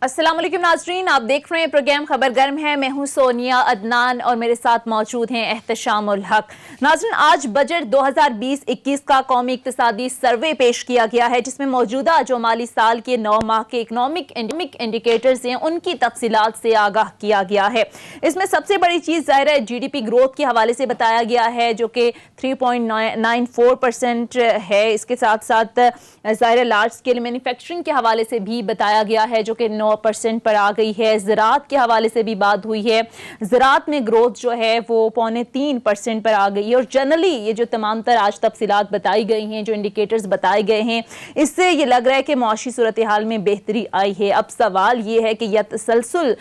अस्सलाम वालेकुम नाजरीन, आप देख रहे हैं प्रोग्राम खबर गर्म है। मैं हूं सोनिया अदनान और मेरे साथ मौजूद हैं एहतशामुल हक। नाजरीन, आज बजट 2020-21 का कौमी इक्तिसादी सर्वे पेश किया गया है, जिसमें मौजूदा जो माली साल के 9 माह के इकनॉमिक इंडिकेटर्स हैं उनकी तफसीलात से आगाह किया गया है। इसमें सबसे बड़ी चीज़ ज़ाहिर है GDP ग्रोथ के हवाले से बताया गया है, जो कि 3.94% है। इसके साथ साथ ज़ाहिर लार्ज स्केल मैन्युफैक्चरिंग के हवाले से भी बताया गया है, जो कि 9% पर आ गई है। ज़राअत के हवाले से भी बात हुई है, ज़राअत में ग्रोथ जो है वो 3.25% पर आ गई है। और जनरली ये जो तमाम तर आज तफसीलात बताई गई हैं, जो इंडिकेटर्स बताए गए हैं, इससे ये लग रहा है कि मुआशी सूरत हाल में बेहतरी आई है। अब सवाल ये है कि यह तसलसल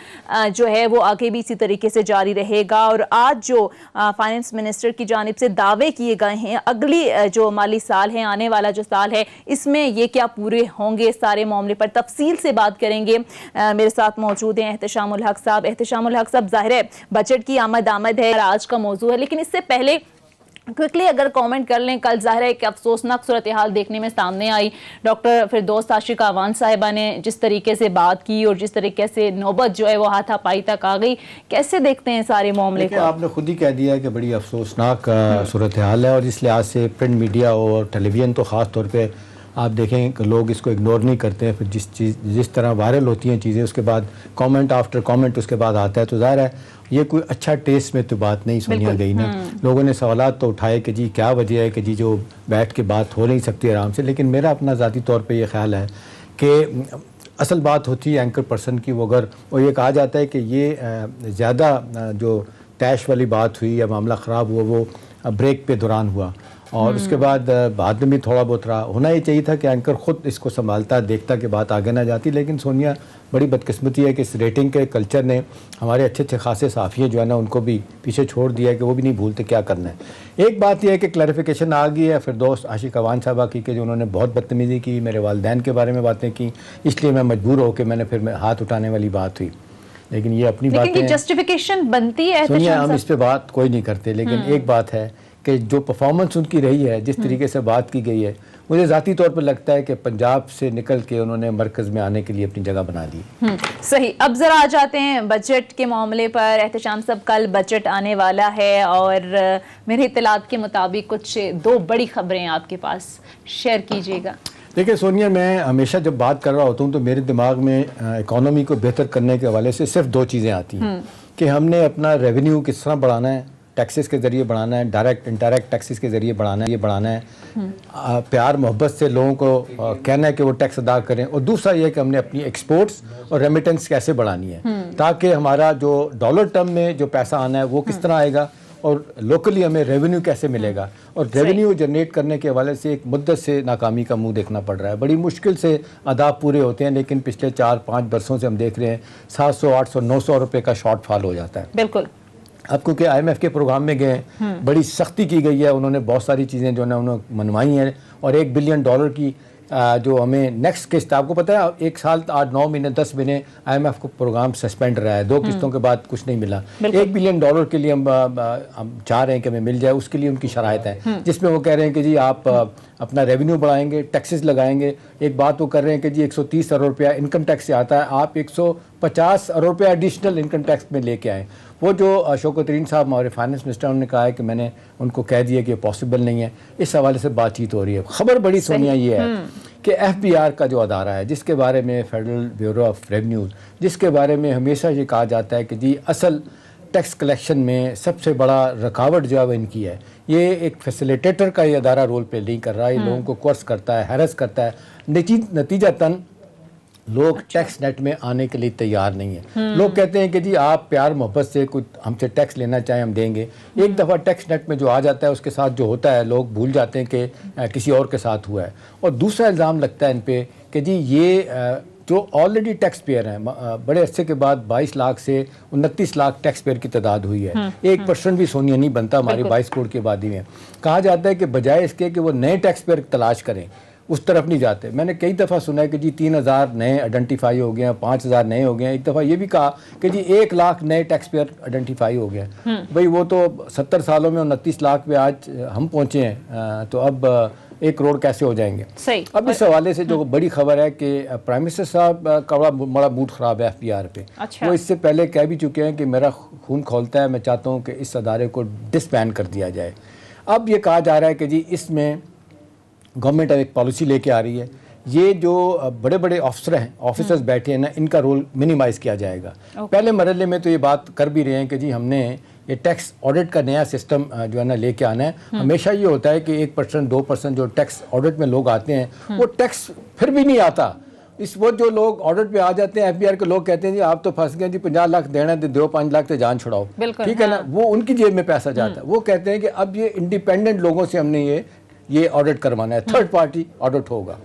जो है वो आगे भी इसी तरीके से जारी रहेगा। और आज जो फाइनेंस मिनिस्टर की जानिब से दावे किए गए हैं, अगली जो माली साल है, आने वाला जो साल है, इसमें ये क्या पूरे होंगे, सारे मामले पर तफसील से बात करेंगे। मेरे साथ मौजूद हैं एहतशामुल हक साहब। एहतशामुल हक साहब, जाहिर है बजट की आमद है, आज का मौजू है, लेकिन इससे पहले क्विकली अगर कमेंट कर लें, कल ज़ाहिर है कि अफसोसनाक सूरत हाल देखने में सामने आई। डॉक्टर फिरदौस आशिका अवान साहिबा ने जिस तरीके से बात की और जिस तरीके से नौबत जो है वो हाथापाई तक आ गई, कैसे देखते हैं सारे मामले को? आपने खुद ही कह दिया है कि बड़ी अफसोसनाक सूरत हाल है, और इस लिहाज से प्रिंट मीडिया और टेलीविज़न तो ख़ास तौर पर आप देखें कि लोग इसको इग्नोर नहीं करते हैं। फिर जिस तरह वायरल होती हैं चीज़ें, उसके बाद कमेंट आफ्टर कमेंट उसके बाद आता है, तो ज़ाहिर है ये कोई अच्छा टेस्ट में तो बात नहीं सुनी गई ना। लोगों ने सवालात तो उठाए कि जी क्या वजह है कि जी जो बैठ के बात हो नहीं सकती आराम से। लेकिन मेरा अपना ज़ाती तौर पे ये ख्याल है कि असल बात होती है एंकर पर्सन की, वो अगर वो ये कहा जाता है कि ये ज़्यादा जो टैश वाली बात हुई या मामला ख़राब हुआ वो ब्रेक पे दौरान हुआ, और उसके बाद में भी थोड़ा बहुत रहा। होना ये चाहिए था कि एंकर ख़ुद इसको संभालता, देखता कि बात आगे ना जाती। लेकिन सोनिया बड़ी बदकिस्मती है कि इस रेटिंग के कल्चर ने हमारे अच्छे अच्छे खासे साफ़िये जो है ना उनको भी पीछे छोड़ दिया है कि वो भी नहीं भूलते क्या करना है। एक बात यह है कि क्लैरिफिकेशन आ गई है फिरदौस आशिका अवान साहबा की कि जो उन्होंने बहुत बदतमीज़ी की, मेरे वालिदैन के बारे में बातें की, इसलिए मैं मजबूर होकर मैंने फिर हाथ उठाने वाली बात हुई। लेकिन ये अपनी बात जस्टिफिकेशन बनती है सोनिया, हम इस पर बात कोई नहीं करते। लेकिन एक बात है कि जो परफॉर्मेंस उनकी रही है, जिस तरीके से बात की गई है, मुझे ज़ाती तौर पर लगता है कि पंजाब से निकल के उन्होंने मरकज़ में आने के लिए अपनी जगह बना दी। सही। अब ज़रा आ जाते हैं बजट के मामले पर। एहतशाम साहब, कल बजट आने वाला है और मेरे इत्तलात के मुताबिक कुछ 2 बड़ी खबरें आपके पास, शेयर कीजिएगा। देखिए सोनिया, मैं हमेशा जब बात कर रहा होता हूँ तो मेरे दिमाग में इकॉनमी को बेहतर करने के हवाले से सिर्फ 2 चीज़ें आती हैं कि हमने अपना रेवेन्यू किस तरह बढ़ाना है, टैक्सेस के ज़रिए बढ़ाना है, डायरेक्ट इनडायरेक्ट टैक्सेस के ज़रिए बढ़ाना है, ये बढ़ाना है। प्यार मोहब्बत से लोगों को कहना है कि वो टैक्स अदा करें। और दूसरा ये है कि हमने अपनी एक्सपोर्ट्स और रेमिटेंस कैसे बढ़ानी है, ताकि हमारा जो डॉलर टर्म में जो पैसा आना है वो किस तरह आएगा, और लोकली हमें रेवेन्यू कैसे मिलेगा। और रेवेन्यू जनरेट करने के हवाले से एक मुद्दत से नाकामी का मुंह देखना पड़ रहा है। बड़ी मुश्किल से अहदाफ पूरे होते हैं, लेकिन पिछले 4-5 बरसों से हम देख रहे हैं 700, 800, 900 रुपये का शॉर्टफॉल हो जाता है। बिल्कुल। अब क्योंकि IMF के प्रोग्राम में गए, बड़ी सख्ती की गई है, उन्होंने बहुत सारी चीज़ें जो है ना उन्होंने मनवाई हैं, और $1 बिलियन की जो हमें नेक्स्ट किस्त, आपको पता है 1 साल 8-9 महीने 10 महीने IMF को प्रोग्राम सस्पेंड रहा है, 2 किस्तों के बाद कुछ नहीं मिला। $1 बिलियन के लिए हम चाह रहे हैं कि हमें मिल जाए। उसके लिए उनकी शराइत है, जिसमें वो कह रहे हैं कि जी आप अपना रेवेन्यू बढ़ाएंगे, टैक्सेस लगाएंगे। एक बात वो कर रहे हैं कि जी 130 अरब रुपया इनकम टैक्स से आता है, आप 150 अरब रुपया एडिशनल इनकम टैक्स में लेके आएँ। वो जो शौकत तरीन साहब हमारे फाइनेंस मिनिस्टर, उन्होंने कहा है कि मैंने उनको कह दिया कि पॉसिबल नहीं है। इस हवाले से बातचीत हो रही है। खबर बड़ी सोनिया ये है कि FBR का जो अदारा है, जिसके बारे में फेडरल ब्यूरो ऑफ रेवेन्यू, जिसके बारे में हमेशा ये कहा जाता है कि जी असल टैक्स कलेक्शन में सबसे बड़ा रुकावट जो है वो इनकी है, ये एक फैसिलिटेटर का ये अदारा रोल प्ले नहीं कर रहा है। ये लोगों को कोर्स करता है, हैरस करता है। नतीजतन लोग टैक्स नेट में आने के लिए तैयार नहीं है। लोग कहते हैं कि जी आप प्यार मोहब्बत से कुछ हमसे टैक्स लेना चाहें हम देंगे। एक दफ़ा टैक्स नेट में जो आ जाता है उसके साथ जो होता है लोग भूल जाते हैं कि किसी और के साथ हुआ है। और दूसरा इल्ज़ाम लगता है इन पे कि जी ये जो ऑलरेडी टैक्स पेयर हैं, बड़े अरसे के बाद 22 लाख से 29 लाख टैक्स पेयर की तादाद हुई है। 1% भी सोनिया नहीं बनता हमारी 22 करोड़ की आबादी में। कहा जाता है कि बजाय इसके कि वो नए टैक्स पेयर तलाश करें, उस तरफ नहीं जाते। मैंने कई दफ़ा सुना है कि जी 3000 नए आइडेंटिफाई हो गए हैं, 5000 नए हो गए हैं। एक दफ़ा ये भी कहा कि जी 1 लाख नए टैक्स पेयर आइडेंटिफाई हो गए हैं। भाई वो तो 70 सालों में 29 लाख पे आज हम पहुँचे हैं, तो अब 1 करोड़ कैसे हो जाएंगे। सही। अब इस हवाले से जो बड़ी खबर है कि प्राइम मिनिस्टर साहब का बड़ा मूड ख़राब है FBR पे। अच्छा। वो इससे पहले कह भी चुके हैं कि मेरा खून खौलता है, मैं चाहता हूँ कि इस अदारे को डिसबैन कर दिया जाए। अब ये कहा जा रहा है कि जी इसमें गवर्नमेंट एक पॉलिसी लेके आ रही है, ये जो बड़े बड़े ऑफिसर्स बैठे हैं ना, इनका रोल मिनिमाइज़ किया जाएगा। पहले मरहले में तो ये बात कर भी रहे हैं कि जी हमने ये टैक्स ऑडिट का नया सिस्टम जो है ना लेके आना है। हमेशा ये होता है कि 1% 2% जो टैक्स ऑडिट में लोग आते हैं वो टैक्स फिर भी नहीं आता। वो जो लोग ऑडिट पे आ जाते हैं FBR के लोग कहते हैं जी आप तो फंस गए जी, 50 लाख देना है तो दो, 5 लाख तो जान छुड़ाओ, ठीक है ना। वो उनकी जेब में पैसा जाता है। वो कहते हैं कि अब ये इंडिपेंडेंट लोगों से हमने ये ऑडिट करवाना है, थर्ड पार्टी ऑडिट होगा।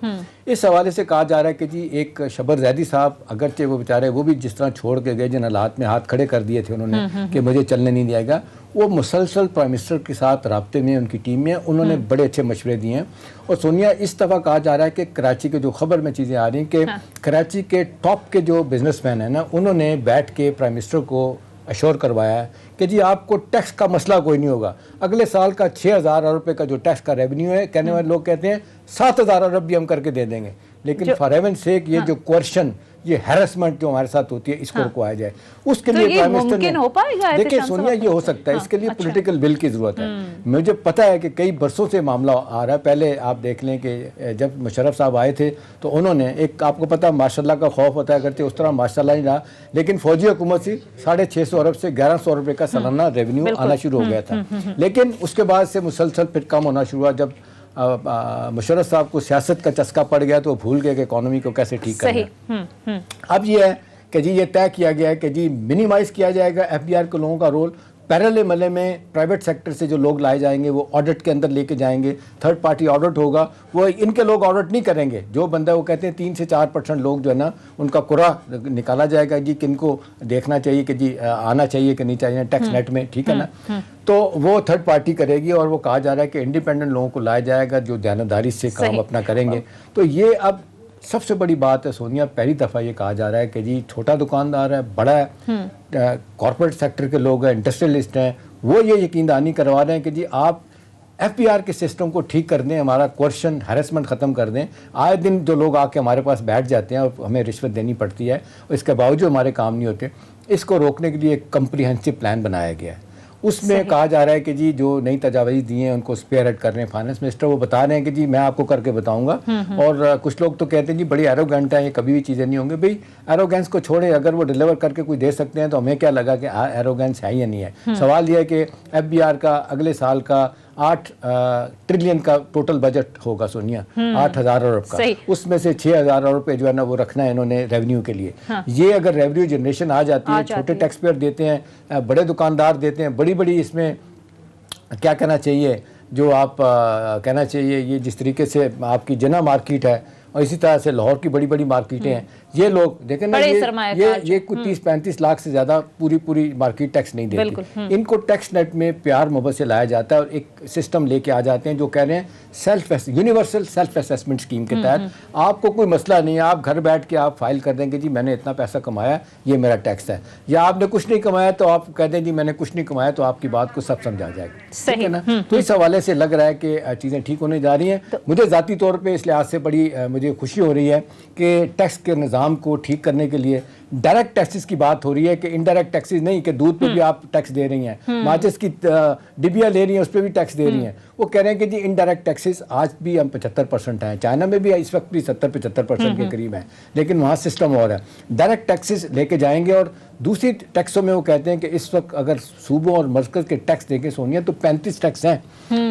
इस हवाले से कहा जा रहा है कि जी एक शबर जैदी साहब, अगरचे वो बेचारे वो भी जिस तरह छोड़ के गए, जिन हालात में हाथ खड़े कर दिए थे उन्होंने कि मुझे चलने नहीं दिया जाएगा, वो मुसलसल प्राइम मिनिस्टर के साथ राब्ते में, उनकी टीम में, उन्होंने बड़े अच्छे मशवरे दिए हैं। और सोनिया, इस दफ़ा कहा जा रहा है कि कराची के जो खबर में चीज़ें आ रही हैं कि कराची के टॉप के जो बिजनेसमैन हैं ना, उन्होंने बैठ के प्राइम मिनिस्टर को अश्योर करवाया है कि जी आपको टैक्स का मसला कोई नहीं होगा। अगले साल का 6,000 अरब रुपये का जो टैक्स का रेवेन्यू है, कहने वाले लोग कहते हैं 7,000 अरब भी हम करके दे देंगे, लेकिन फॉर हेवन सेक ये जो क्वेश्चन, ये हैरेसमेंट जो हमारे साथ होती है, इसको रुकवाया जाए। उसके लिए प्राइम मिनिस्टर ने, हो पाएगा? देखिए सोनिया, ये हो सकता है, इसके लिए पॉलिटिकल विल की जरूरत है। मुझे पता है कि कई बरसों से मामला आ रहा है। पहले आप देख लें कि जब मुशर्रफ साहब आए थे तो उन्होंने एक, आपको पता है माशाल्लाह का खौफ होता है करते, उस तरह माशाल्लाह नहीं रहा, लेकिन फौजी हुकूमत से 650 अरब से 1100 रुपये का सालाना रेवेन्यू आना शुरू हो गया था। लेकिन उसके बाद से मुसलसल फिर कम होना शुरू हुआ। जब मुशर्रफ साहब को सियासत का चस्का पड़ गया तो वो भूल गए कि इकोनॉमी को कैसे ठीक करना है। अब ये है कि जी ये तय किया गया है कि जी मिनिमाइज किया जाएगा FBR के लोगों का रोल। पैरेलल मले में प्राइवेट सेक्टर से जो लोग लाए जाएंगे वो ऑडिट के अंदर लेके जाएंगे, थर्ड पार्टी ऑडिट होगा। वो इनके लोग ऑडिट नहीं करेंगे, जो बंदा, वो कहते हैं 3 से 4% लोग जो है ना, उनका कुरा निकाला जाएगा जी किनको देखना चाहिए कि जी आना चाहिए कि नहीं चाहिए टैक्स नेट में, ठीक है ना। तो वो थर्ड पार्टी करेगी और वो कहा जा रहा है कि इंडिपेंडेंट लोगों को लाया जाएगा जो दयानतदारी से काम अपना करेंगे। तो ये अब सबसे बड़ी बात है सोनिया, पहली दफ़ा ये कहा जा रहा है कि जी छोटा दुकानदार है, बड़ा है, कॉर्पोरेट सेक्टर के लोग हैं, इंडस्ट्रियलिस्ट हैं, वो ये यकीन दहानी करवा रहे हैं कि जी आप FBR के सिस्टम को ठीक कर दें, हमारा क्वेश्चन हैरेसमेंट ख़त्म कर दें। आए दिन जो लोग आके हमारे पास बैठ जाते हैं और हमें रिश्वत देनी पड़ती है और इसके बावजूद हमारे काम नहीं होते, इसको रोकने के लिए एक कम्प्रीहेंसिव प्लान बनाया गया है। उसमें कहा जा रहा है कि जी जो नई तजावीज़ दी हैं उनको स्पेयर हेड कर रहे हैं फाइनेंस मिनिस्टर, वो बता रहे हैं कि जी मैं आपको करके बताऊंगा। और कुछ लोग तो कहते हैं जी बड़ी एरोगेंट है, ये कभी भी चीज़ें नहीं होंगी। भाई एरोगेंस को छोड़े, अगर वो डिलीवर करके कोई दे सकते हैं तो हमें क्या लगा कि एरोगेंस है या नहीं है। सवाल यह है कि FBR का अगले साल का 8 ट्रिलियन का टोटल बजट होगा सोनिया, 8,000 अरब का, उसमें से 6,000 अरब रुपये जो है ना वो रखना है इन्होंने रेवेन्यू के लिए। ये अगर रेवेन्यू जनरेशन आ जाती है, छोटे टैक्स पेयर देते हैं, बड़े दुकानदार देते हैं, बड़ी बड़ी, इसमें क्या कहना चाहिए, जो आप कहना चाहिए, ये जिस तरीके से आपकी जना मार्केट है और इसी तरह से लाहौर की बड़ी बड़ी मार्केटें हैं, ये लोग देखें ना, ये कुछ 30-35 लाख से ज़्यादा पूरी मार्केट टैक्स नहीं देती। इनको टैक्स नेट में प्यार मोहब्बत से लाया जाता है और एक सिस्टम लेके आ जाते हैं जो कह रहे हैं यूनिवर्सल सेल्फ असेसमेंट स्कीम के तहत आपको कोई मसला नहीं है, आप घर बैठ के आप फाइल कर देंगे जी मैंने इतना पैसा कमाया, ये मेरा टैक्स है, या आपने कुछ नहीं कमाया तो आप कह दें जी मैंने कुछ नहीं कमाया, तो आपकी बात को सब समझा जाएगा, ठीक है ना। तो इस हवाले से लग रहा है कि चीज़ें ठीक होने जा रही हैं। मुझे ज़ाती तौर पर इस लिहाज से बड़ी मुझे खुशी हो रही है कि टैक्स के निज़ाम को ठीक करने के लिए डायरेक्ट टैक्सेस की बात हो रही है कि इनडायरेक्ट टैक्सेस नहीं, कि दूध पे भी आप टैक्स दे रही हैं, माचिस की डिबिया ले रही हैं उस पर भी टैक्स दे रही हैं। वो कह रहे हैं कि जी इनडायरेक्ट टैक्सेस आज भी हम 75% हैं, चाइना में भी इस वक्त भी 70-75% के करीब हैं, लेकिन वहाँ सिस्टम और है। डायरेक्ट टैक्सेस लेके जाएंगे और दूसरी टैक्सों में वो कहते हैं कि इस वक्त अगर सूबों और मरकज के टैक्स देखें सोनिया तो 35 टैक्स हैं,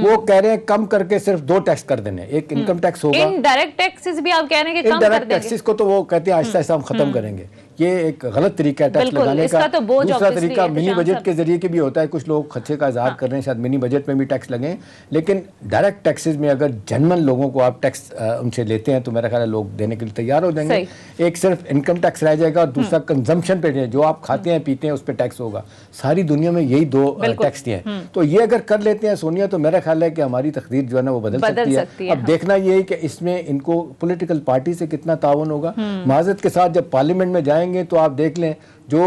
वो कह रहे हैं कम करके सिर्फ 2 टैक्स कर देने, एक इनकम टैक्स होगा, इनडायरेक्ट टैक्सेस भी आप कह रहे हैं कि कम कर देंगे, टैक्सेस को तो वो कहते हैं आहिस्ता आहिस्ता हम खत्म करेंगे। ये एक गलत तरीका है टैक्स लगाने का। तो दूसरा तरीका मिनी बजट के जरिए के भी होता है, कुछ लोग खर्चे का इजहार कर रहे हैं, शायद मिनी बजट में भी टैक्स लगे, लेकिन डायरेक्ट टैक्सेस में अगर जनरल लोगों को आप टैक्स उनसे लेते हैं तो मेरा ख्याल है लोग देने के लिए तैयार हो जाएंगे। एक सिर्फ इनकम टैक्स रह जाएगा और दूसरा कंजम्पशन पे, जो आप खाते हैं पीते हैं उस पर टैक्स होगा। सारी दुनिया में यही 2 टैक्स दिए हैं, तो ये अगर कर लेते हैं सोनिया तो मेरा ख्याल है कि हमारी तकदीर जो है ना वो बदल सकती है। अब देखना ये है कि इसमें इनको पॉलिटिकल पार्टी से कितना ताउन होगा। माजरत के साथ जब पार्लियामेंट में जाएंगे जाएंगे तो आप देख लें जो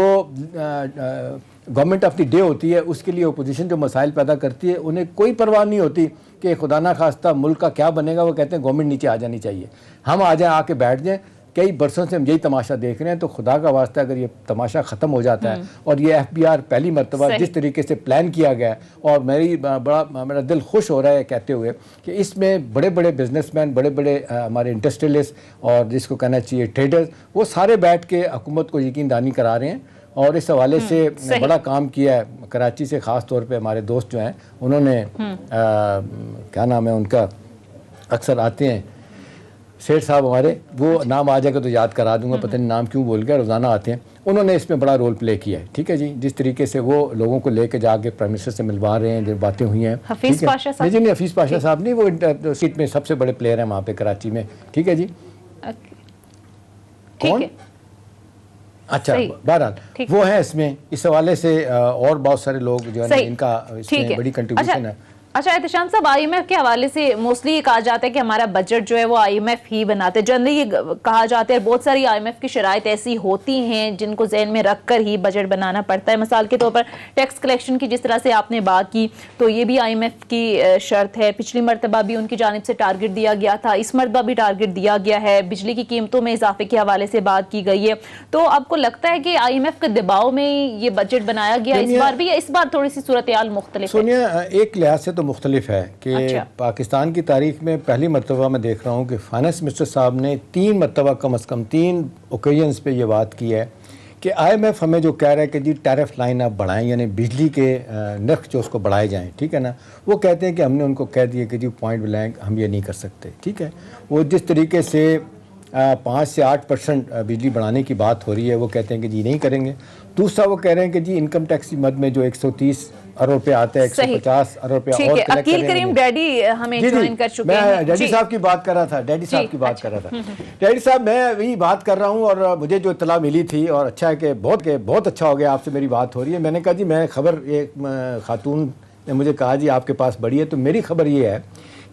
गवर्नमेंट ऑफ द डे होती है उसके लिए अपोजिशन जो मसाइल पैदा करती है उन्हें कोई परवाह नहीं होती कि खुदा ना खास्ता मुल्क का क्या बनेगा। वो कहते हैं गवर्नमेंट नीचे आ जानी चाहिए, हम आ जाएं, आके बैठ जाएं। कई बरसों से हम यही तमाशा देख रहे हैं, तो खुदा का वास्ता अगर ये तमाशा ख़त्म हो जाता है और ये FBI पहली मरतबा जिस तरीके से प्लान किया गया है, और मेरा दिल खुश हो रहा है कहते हुए कि इसमें बड़े बड़े बिजनेसमैन, बड़े बड़े हमारे इंडस्ट्रियलिस्ट और जिसको कहना चाहिए ट्रेडर्स, वो सारे बैठ के हुकूमत को यकीन दहानी करा रहे हैं। और इस हवाले से बड़ा काम किया है कराची से, ख़ास तौर पे हमारे दोस्त जो हैं उन्होंने क्या नाम है उनका, अक्सर आते हैं सेठ साहब हमारे, वो नाम आ जाएगा तो याद करा दूंगा, पता नहीं नाम क्यों बोल गया, रोज़ाना आते हैं, उन्होंने इसमें बड़ा रोल प्ले किया है। ठीक है जी, जिस तरीके से वो लोगों को लेके जाके प्राइम मिनिस्टर से मिलवा रहे हैं, जो बातें हुई हैं। हफीज़ पाशा साहब, नहीं हफीज़ पाशा साहब नहीं, वो सीट में सबसे बड़े प्लेयर हैं वहाँ पे कराची में। ठीक है जी, कौन? अच्छा, बहरहाल वो है इसमें, इस हवाले से और बहुत सारे लोग जो है इनका इसमें बड़ी कंट्रीब्यूशन है। अच्छा एहतशाम साहब, IMF के हवाले से मोस्टली ये कहा जाता है कि हमारा बजट जो है वो IMF ही बनाते हैं, जनरली ये कहा जाता है। बहुत सारी IMF की शराइत ऐसी होती हैं जिनको जहन में रख कर ही बजट बनाना पड़ता है। मिसाल के तौर पर टैक्स कलेक्शन की जिस तरह से आपने बात की, तो ये भी IMF की शर्त है। पिछली मरतबा भी उनकी जानिब से टारगेट दिया गया था, इस मरतबा भी टारगेट दिया गया है। बिजली की कीमतों में इजाफे के हवाले से बात की गई है। तो आपको लगता है कि IMF के दबाव में ये बजट बनाया गया इस बार भी, या इस बार थोड़ी सी सूरत हाल मुख्तलिफ है? सोनिया, एक लिहाज से तो मुख्तलिफ है कि पाकिस्तान की तारीख में पहली मरतबा मैं देख रहा हूँ कि फाइनेंस मिनिस्टर साहब ने 3 मरतबा कम अज़ कम 3 ओकेजन्स पे ये बात की है कि IMF हमें जो कह रहा है कि जी टैरिफ लाइन आप बढ़ाएं, यानी बिजली के नर्ख जो उसको बढ़ाए जाएं। ठीक है ना, वो कहते हैं कि हमने उनको कह दिया कि जी पॉइंट ब्लैंक हम ये नहीं कर सकते। ठीक है, वो जिस तरीके से 5 से 8% बिजली बढ़ाने की बात हो रही है, वो कहते हैं कि जी नहीं करेंगे। दूसरा वो कह रहे हैं कि जी इनकम टैक्स की मद में जो 130 अरब रुपए आता है, 150 अरब रुपया और कलेक्ट अकील करीम डैडी हमें ज्वाइन कर चुके हैं। मैं डैडी साहब की बात कर रहा था, डैडी साहब की बात कर रहा था। डैडी साहब, मैं वही बात कर रहा हूँ और मुझे जो इत्तला मिली थी, और अच्छा है कि बहुत अच्छा हो गया आपसे मेरी बात हो रही है। मैंने कहा जी मैं खबर, एक खातून ने मुझे कहा जी आपके पास बड़ी है, तो मेरी खबर ये है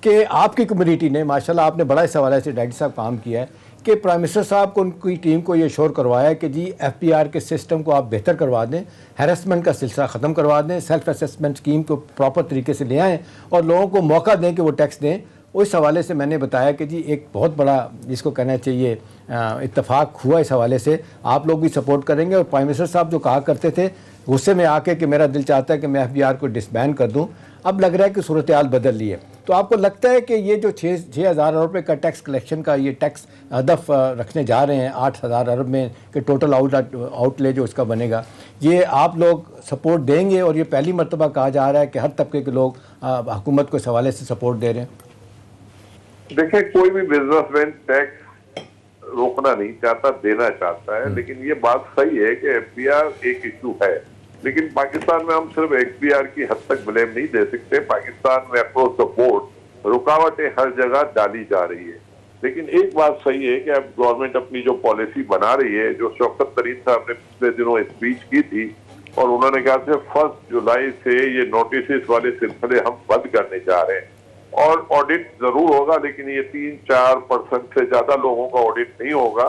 कि आपकी कम्युनिटी ने माशाल्लाह आपने बड़ा इस हवाले से डैडी साहब काम किया है कि प्राइम मिनिस्टर साहब को उनकी टीम को ये श्योर करवाया कि जी FPR के सिस्टम को आप बेहतर करवा दें, हैरेसमेंट का सिलसिला ख़त्म करवा दें, सेल्फ असेसमेंट स्कीम को प्रॉपर तरीके से ले आएँ और लोगों को मौका दें कि वो टैक्स दें। उस हवाले से मैंने बताया कि जी एक बहुत बड़ा जिसको कहना चाहिए इत्तफाक हुआ इस हवाले से, आप लोग भी सपोर्ट करेंगे। और प्राइम मिनिस्टर साहब जो कहा करते थे गुस्से में आके कि मेरा दिल चाहता है कि मैं FPR को डिसबैन कर दूँ, अब लग रहा है कि सूरत हाल बदल ली है। तो आपको लगता है कि ये जो 6,000 अरब रुपये का टैक्स कलेक्शन का ये टैक्स हदफ रखने जा रहे हैं 8,000 अरब में कि टोटल आउटले जो इसका बनेगा, ये आप लोग सपोर्ट देंगे? और ये पहली मरतबा कहा जा रहा है कि हर तबके के लोग हुकूमत को इस हवाले से सपोर्ट दे रहे हैं। देखिए, कोई भी बिजनेसमैन टैक्स रोकना नहीं चाहता, देना चाहता है। लेकिन ये बात सही है कि FPR एक इशू है, लेकिन पाकिस्तान में हम सिर्फ FPR की हद तक ब्लेम नहीं दे सकते। पाकिस्तान में अक्रॉस द बोर्ड रुकावटें हर जगह डाली जा रही है। लेकिन एक बात सही है कि अब गवर्नमेंट अपनी जो पॉलिसी बना रही है, जो शौकत तरीन साहब ने पिछले दिनों स्पीच की थी और उन्होंने कहा था 1 जुलाई से ये नोटिस वाले सिलसिले हम बंद करने जा रहे हैं और ऑडिट जरूर होगा, लेकिन ये 3-4% से ज्यादा लोगों का ऑडिट नहीं होगा।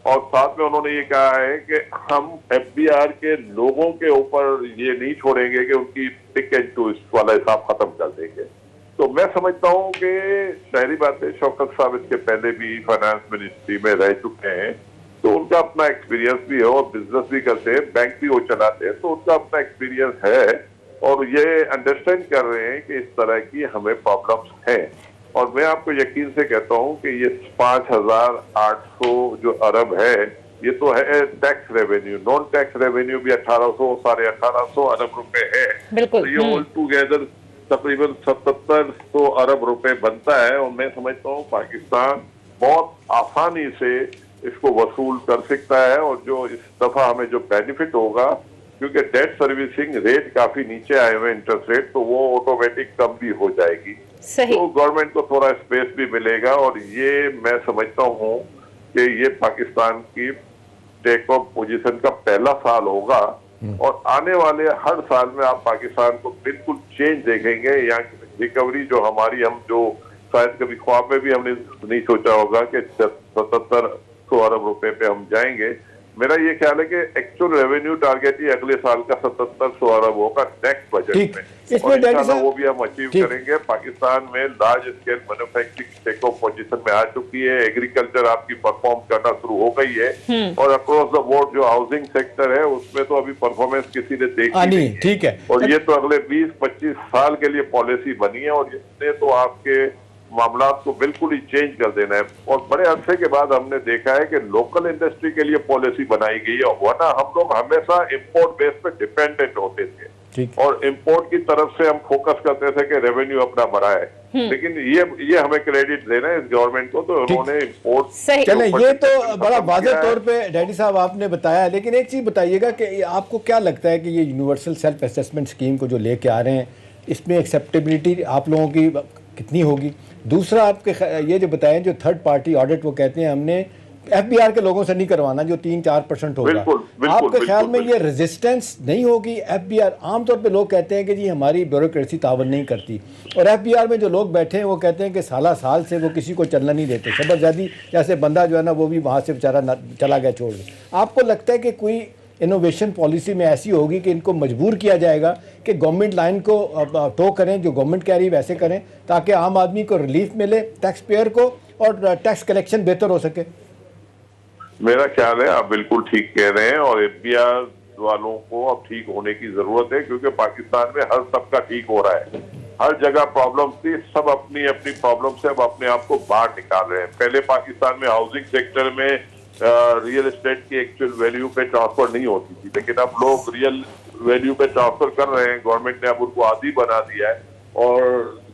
और साथ में उन्होंने ये कहा है कि हम FPR के लोगों के ऊपर ये नहीं छोड़ेंगे कि उनकी टिक एंड टूरिस्ट वाला हिसाब खत्म कर देंगे। तो मैं समझता हूँ कि शहरी बात है, शौकत साहब इसके पहले भी फाइनेंस मिनिस्ट्री में रह चुके हैं, तो उनका अपना एक्सपीरियंस भी है और बिजनेस भी करते हैं, बैंक भी वो चलाते हैं, तो उनका अपना एक्सपीरियंस है और ये अंडरस्टैंड कर रहे हैं कि इस तरह की हमें प्रॉब्लम्स हैं। और मैं आपको यकीन से कहता हूं कि ये 5,800 जो अरब है, ये तो है tax revenue, non tax revenue भी 1800 1850 अरब रुपए है। तो ये ऑल टूगेदर तकरीबन 7700 अरब रुपए बनता है। और मैं समझता हूँ पाकिस्तान बहुत आसानी से इसको वसूल कर सकता है। और जो इस दफा हमें जो बेनिफिट होगा, क्योंकि डेट सर्विसिंग रेट काफी नीचे आए हुए इंटरेस्ट रेट, तो वो ऑटोमेटिक कम भी हो जाएगी। तो गवर्नमेंट को थोड़ा स्पेस भी मिलेगा। और ये मैं समझता हूँ कि ये पाकिस्तान की टेक ऑफ पोजीशन का पहला साल होगा और आने वाले हर साल में आप पाकिस्तान को बिल्कुल चेंज देखेंगे। यहाँ की रिकवरी जो हमारी, हम जो शायद कभी ख्वाब में भी हमने नहीं सोचा होगा कि 7700 अरब रुपए पे हम जाएंगे। मेरा ये ख्याल है कि एक्चुअल रेवेन्यू टारगेट ही अगले साल का 7700 अरब होगा नेक्स्ट बजट ठीक। में, इसमें और डैडी इंशाल्लाह साहब- वो भी हम अचीव ठीक। करेंगे। पाकिस्तान में large scale manufacturing take off position में आ चुकी है, एग्रीकल्चर आपकी परफॉर्म करना शुरू हो गई है, और अक्रॉस द बोर्ड जो हाउसिंग सेक्टर है उसमें तो अभी परफॉर्मेंस किसी ने देखी नहीं, नहीं है। ठीक है। और ये तो अगले 20-25 साल के लिए पॉलिसी बनी है, और इसने तो आपके मामला को बिल्कुल ही चेंज कर देना है। और बड़े अरसे के बाद हमने देखा है कि लोकल इंडस्ट्री के लिए पॉलिसी बनाई गई है, वरना हम लोग हमेशा इंपोर्ट बेस पे डिपेंडेंट होते थे, ठीक। और इंपोर्ट की तरफ से हम फोकस करते थे कि रेवेन्यू अपना बढ़ाए। लेकिन ये हमें क्रेडिट देना है इस गवर्नमेंट को, तो उन्होंने इंपोर्ट सही। चले, ये तो बड़ा खत्म वाज़ेह किया है। तौर पे डैडी साहब आपने बताया, लेकिन एक चीज़ बताइएगा कि आपको क्या लगता है कि ये यूनिवर्सल सेल्फ असेसमेंट स्कीम को जो लेके आ रहे हैं, इसमें एक्सेप्टेबिलिटी आप लोगों की कितनी होगी? दूसरा, आपके ये जो बताएं जो थर्ड पार्टी ऑडिट, वो कहते हैं हमने एफबीआर के लोगों से नहीं करवाना जो 3-4% होगा। बिल्कुल, बिल्कुल, आपके ख्याल में बिल्कुल। ये रेजिस्टेंस नहीं होगी? एफबीआर आमतौर पे लोग कहते हैं कि जी हमारी ब्यूरोक्रेसी तावन नहीं करती, और एफबीआर में जो लोग बैठे हैं वो कहते हैं कि साल से वो किसी को चलना नहीं देते, शबरजादी जैसे बंदा जो है ना वो भी वहाँ से बेचारा चला गया छोड़ के। आपको लगता है कि कोई इनोवेशन पॉलिसी में ऐसी होगी कि इनको मजबूर किया जाएगा कि गवर्नमेंट लाइन को टो करें, जो गवर्नमेंट कह रही है वैसे करें, ताकि आम आदमी को रिलीफ मिले, टैक्स पेयर को, और टैक्स कलेक्शन बेहतर हो सके? मेरा ख्याल है आप बिल्कुल ठीक कह रहे हैं, और एफबीआर वालों को अब ठीक होने की जरूरत है, क्योंकि पाकिस्तान में हर सबका ठीक हो रहा है। हर जगह प्रॉब्लम थी, सब अपनी अपनी प्रॉब्लम से अब अपने आप को बाहर निकाल रहे हैं। पहले पाकिस्तान में हाउसिंग सेक्टर में रियल एस्टेट की एक्चुअल वैल्यू पे ट्रांसफर नहीं होती थी, लेकिन अब लोग रियल वैल्यू पे ट्रांसफर कर रहे हैं। गवर्नमेंट ने अब उनको आदी बना दिया है, और